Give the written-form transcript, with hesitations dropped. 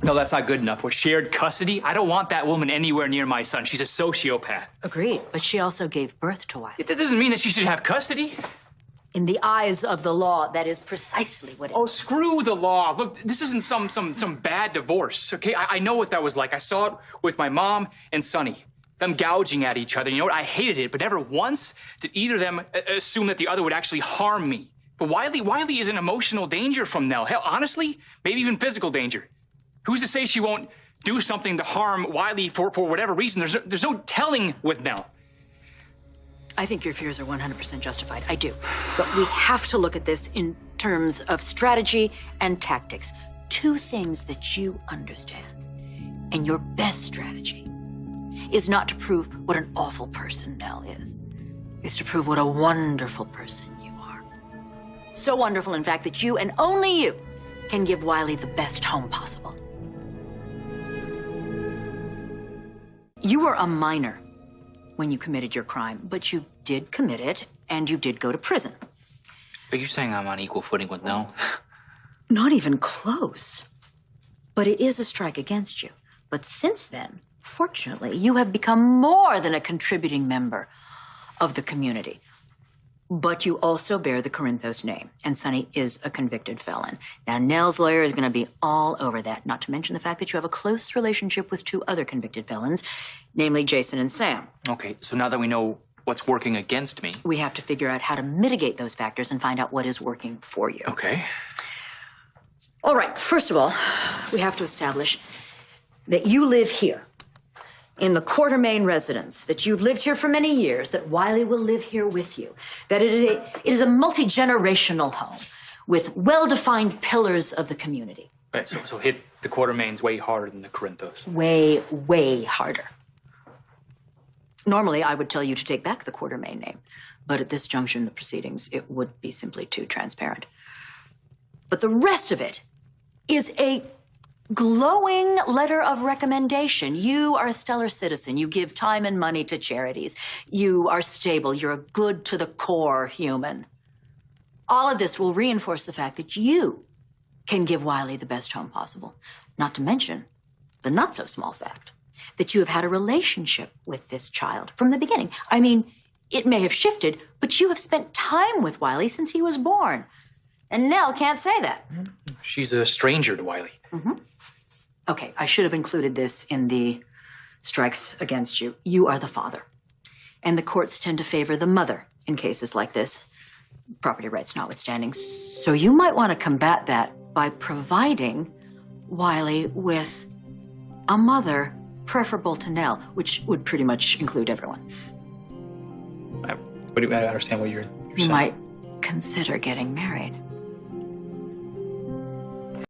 No, that's not good enough. With shared custody, I don't want that woman anywhere near my son. She's a sociopath. Agreed, but she also gave birth to Wiley. That doesn't mean that she should have custody. In the eyes of the law, that is precisely what it is. Oh, screw the law. Look, this isn't some bad divorce, okay? I know what that was like. I saw it with my mom and Sonny. Them gouging at each other. You know what? I hated it, but never once did either of them assume that the other would actually harm me. But Wiley is in emotional danger from Nelle. Hell, honestly, maybe even physical danger. Who's to say she won't do something to harm Wiley for whatever reason? There's no telling with Nelle. I think your fears are 100% justified. I do. But we have to look at this in terms of strategy and tactics. Two things that you understand. And your best strategy is not to prove what an awful person Nelle is. It's to prove what a wonderful person you are. So wonderful, in fact, that you and only you can give Wiley the best home possible. You were a minor when you committed your crime, but you did commit it, and you did go to prison. Are you saying I'm on equal footing with Nelle? Not even close. But it is a strike against you. But since then, fortunately, you have become more than a contributing member of the community. But you also bear the Corinthos name, and Sonny is a convicted felon. Now, Nelle's lawyer is going to be all over that, not to mention the fact that you have a close relationship with two other convicted felons, namely Jason and Sam. Okay, so now that we know what's working against me... we have to figure out how to mitigate those factors and find out what is working for you. Okay. All right, first of all, we have to establish that you live here, in the Quartermain residence, that you've lived here for many years, that Wiley will live here with you, that it is a multi-generational home with well-defined pillars of the community. Right, so hit the Quartermains way harder than the Corinthos. Way, way harder. Normally, I would tell you to take back the Quartermain name, but at this juncture in the proceedings, it would be simply too transparent. But the rest of it is a glowing letter of recommendation. You are a stellar citizen. You give time and money to charities. You are stable. You're a good to the core human. All of this will reinforce the fact that you can give Wiley the best home possible. Not to mention the not so small fact that you have had a relationship with this child from the beginning. I mean, it may have shifted, but you have spent time with Wiley since he was born. And Nelle can't say that. She's a stranger to Wiley. Mm-hmm. Okay, I should have included this in the strikes against you. You are the father. And the courts tend to favor the mother in cases like this, property rights notwithstanding. So you might want to combat that by providing Wiley with a mother preferable to Nelle, which would pretty much include everyone. I don't understand what you're saying. You might consider getting married.